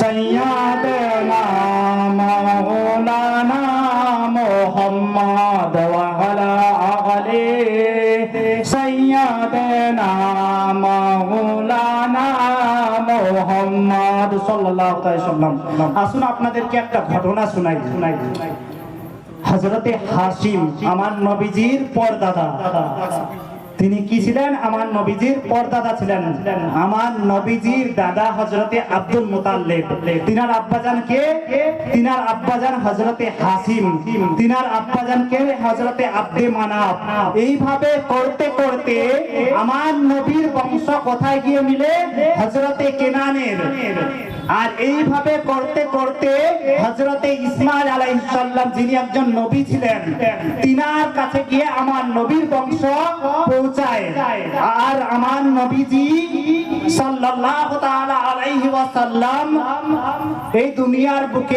সাইয়্যিদানা মাওলানা মুহাম্মদ ওয়া আলা আলি সাইয়্যিদানা মাওলানা মুহাম্মদ সাল্লাল্লাহু আলাইহি ওয়াসাল্লাম। আসুন আপনাদেরকে একটা ঘটনা শোনাই। হযরতে হাশিম আমার নবীজির পরদাদা। তিনি কি ছিলেন? আমার নবীজির পরদাদা ছিলেন। আমার নবীজির দাদা হযরতে আব্দুল মুতাল্লিব। তিনার আব্বাজান কে? তিনার আব্বাজান হযরতে হাশিম। তিনার আব্বাজান কে? হযরতে আব্দে মানাফ। এইভাবে করতে করতে আমার নবীর বংশ কোথায় গিয়ে মিলে? হযরতে কেনানের। আর এইভাবে করতে করতে হযরতে ইসমাঈল আলাইহিস সালাম যিনি একজন নবী ছিলেন, তিনার কাছে গিয়ে আমার নবীর বংশ পৌঁছায়। আর আমার নবীজি সাল্লাল্লাহু তাআলা আলাইহি ওয়াসাল্লাম এই দুনিয়ার বুকে